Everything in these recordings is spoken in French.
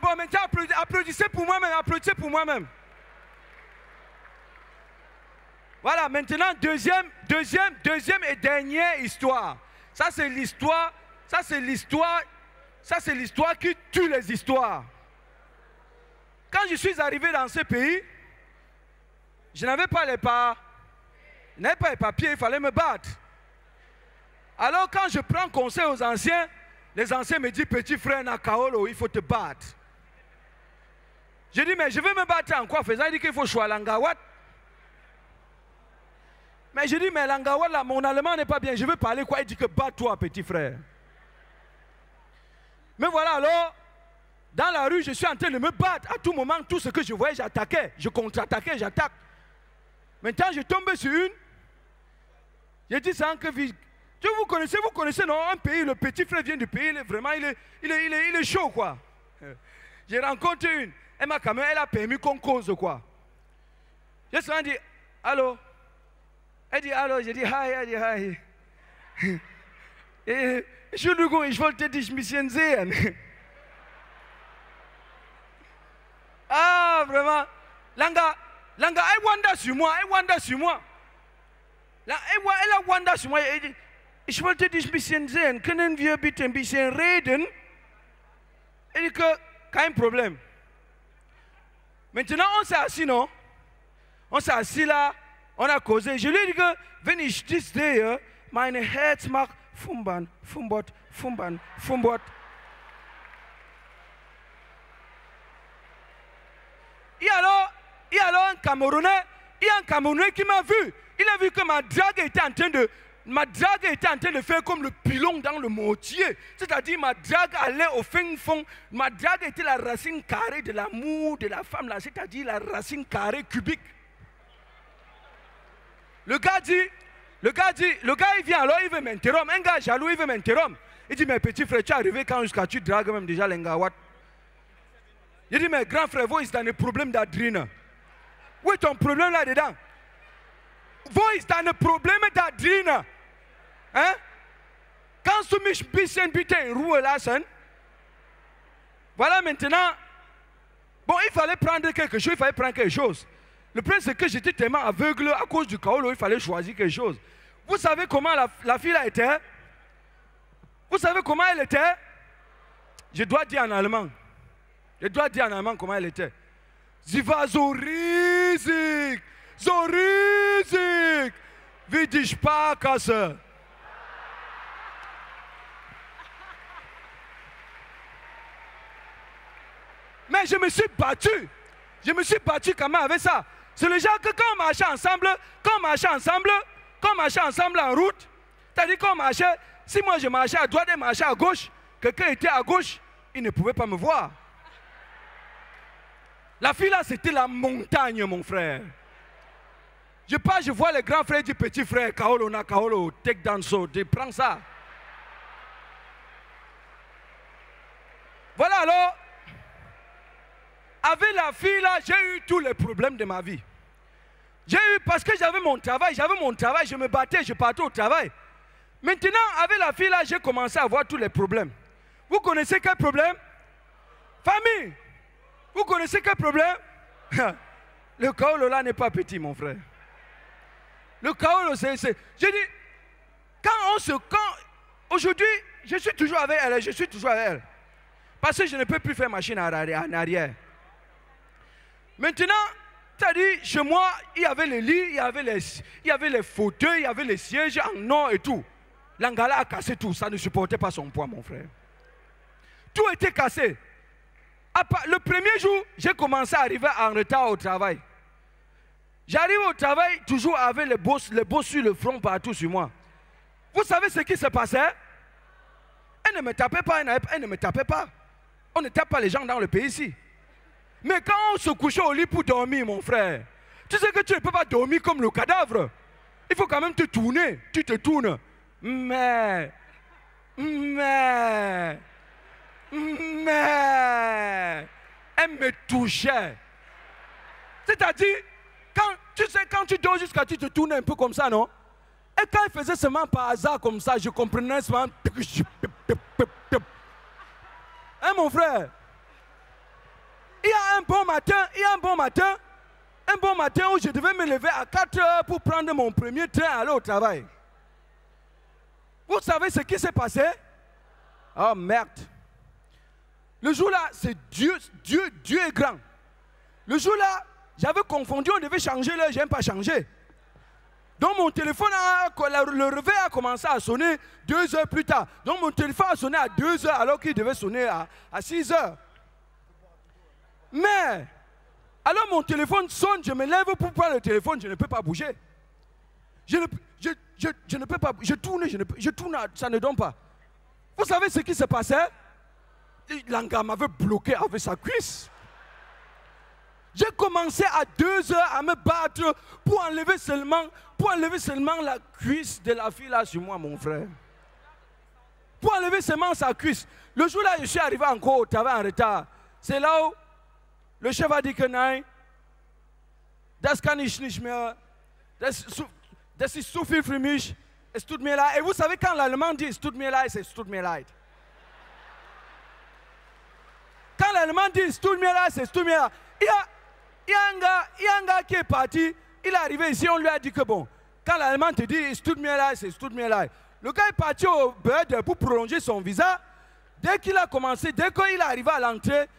Bon, maintenant, applaudissez pour moi-même, applaudissez pour moi-même. Voilà, maintenant, deuxième et dernière histoire. Ça, c'est l'histoire qui tue les histoires. Quand je suis arrivé dans ce pays, je n'avais pas les papiers, il fallait me battre. Alors quand je prends conseil aux anciens, les anciens me disent, petit frère Nakaolo, il faut te battre. Je dis, mais je vais me battre en quoi faisant? Il dit qu'il faut choisir l'angawat. Mais je dis, mais l'angawat là, mon allemand n'est pas bien, je veux parler quoi? Il dit que bats-toi, petit frère. Mais voilà, alors, dans la rue, je suis en train de me battre. À tout moment, tout ce que je voyais, j'attaquais. Je contre-attaquais, j'attaque. Maintenant, je tombe sur une. J'ai dit ça en que vous connaissez, non, un pays, le petit frère vient du pays, il est chaud, quoi. J'ai rencontré une. Elle a permis qu'on cause, quoi. J'ai souvent dit, allô? Elle dit, allô? J'ai dit, hi, elle dit, hi. Et je wollte dich ein bisschen sehen. Ah, vraiment. Langa, elle wanda sur moi. Elle a wanda sur moi. Elle dit, ich wollte dich ein bisschen sehen. Können wir bitte ein bisschen reden? Elle dit que, kein Problem. Maintenant, on s'est assis, non? On s'est assis là, on a causé. Je lui ai dit que, wenn ich dich sehe, mein Herz macht Fumban, Fumbot, Fumban, Fumbot. Et alors un Camerounais qui m'a vu. Il a vu que ma drague était en train de faire comme le pilon dans le mortier. C'est-à-dire ma drague allait au fin fond. Ma drague était la racine carrée de l'amour de la femme là. C'est-à-dire la racine carrée cubique. Le gars il vient alors, il veut m'interrompre. Un gars jaloux, il veut m'interrompre. Il dit, mais petit frère, tu es arrivé quand jusqu'à tu dragues même déjà l'engawat. Il dit, mais grand frère, vous, c'est un problème d'adrine. Où est ton problème là-dedans? Vous, c'est un problème d'adrine. Hein? Quand tu mich bisschen bitte in Ruhe lassen. Voilà maintenant. Bon, il fallait prendre quelque chose. Le problème, c'est que j'étais tellement aveugle à cause du kaolo, il fallait choisir quelque chose. Vous savez comment la fille là était? Vous savez comment elle était? Je dois dire en allemand comment elle était. Sie war so riesig, wie die Sparkasse. Mais je me suis battu quand même avec ça. C'est le genre que quand on marchait ensemble en route, c'est-à-dire qu'on marchait, si moi je marchais à droite et marchais à gauche, quelqu'un était à gauche, il ne pouvait pas me voir. La fille là, c'était la montagne, mon frère. Je vois les grands frères du petit frère, Kaolo, take down so, prends ça. Voilà alors, avec la fille là, j'ai eu tous les problèmes de ma vie. Parce que j'avais mon travail, je me battais, je partais au travail. Maintenant, avec la fille là, j'ai commencé à avoir tous les problèmes. Vous connaissez quel problème? Famille. Vous connaissez quel problème? Le kaolo là n'est pas petit, mon frère. Le kaolo, c'est... Je dis, aujourd'hui, je suis toujours avec elle, Parce que je ne peux plus faire machine en arrière. Maintenant, c'est-à-dire, chez moi, il y avait les lits, il y avait les fauteuils, il y avait les sièges en or et tout. L'angala a cassé tout, ça ne supportait pas son poids, mon frère. Tout était cassé. Le premier jour, j'ai commencé à arriver en retard au travail. J'arrive au travail toujours avec les bosses sur le front partout sur moi. Vous savez ce qui se passait? Elle ne me tapait pas, On ne tape pas les gens dans le pays ici. Mais quand on se couchait au lit pour dormir, mon frère, tu sais que tu ne peux pas dormir comme le cadavre. Il faut quand même te tourner. Tu te tournes. Mais elle me touchait. C'est-à-dire, quand tu dors jusqu'à tu te tournes un peu comme ça, non? Et quand elle faisait seulement par hasard comme ça, je comprenais seulement. Hein, mon frère? Il y a un bon matin où je devais me lever à 4 heures pour prendre mon premier train et aller au travail. Vous savez ce qui s'est passé? Oh merde. Le jour-là, c'est Dieu est grand. Le jour-là, j'avais confondu, on devait changer l'heure, je n'aime pas changer. Donc mon téléphone, le réveil a commencé à sonner 2 heures plus tard. Donc mon téléphone a sonné à 2 heures alors qu'il devait sonner à 6 heures. Mais, alors mon téléphone sonne, je me lève pour prendre le téléphone, je ne peux pas bouger. Je ne peux pas, je tourne, ça ne donne pas. Vous savez ce qui se passait? L'anga m'avait bloqué avec sa cuisse. J'ai commencé à 2 heures à me battre pour enlever seulement la cuisse de la fille là sur moi, mon frère. Pour enlever seulement sa cuisse. Le jour là, je suis arrivé encore au travail en retard. C'est là où le chef a dit que non, das kann ich nicht mehr, das ist zu viel für mich, es tut mir leid. Et vous savez quand l'allemand dit es tut mir leid, c'est es tut mir leid. Quand l'allemand dit es tut mir leid, c'est es tut mir leid. Il y a un gars qui est parti, il est arrivé ici, on lui a dit que bon, quand l'allemand te dit es tut mir leid, c'est es tut mir leid. Le gars est parti au Bird pour prolonger son visa. Dès qu'il a commencé, dès qu'il est arrivé à l'entrée,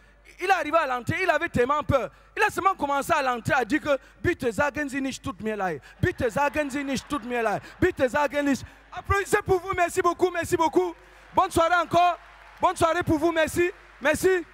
il avait tellement peur. Il a seulement commencé à l'entrée à dire que bitte sagen Sie nicht tut mir leid. Bitte sagen Sie nicht tut mir leid. Bitte sagen nicht. Applaudissez pour vous, merci beaucoup, merci beaucoup. Bonne soirée encore. Bonne soirée pour vous, merci. Merci.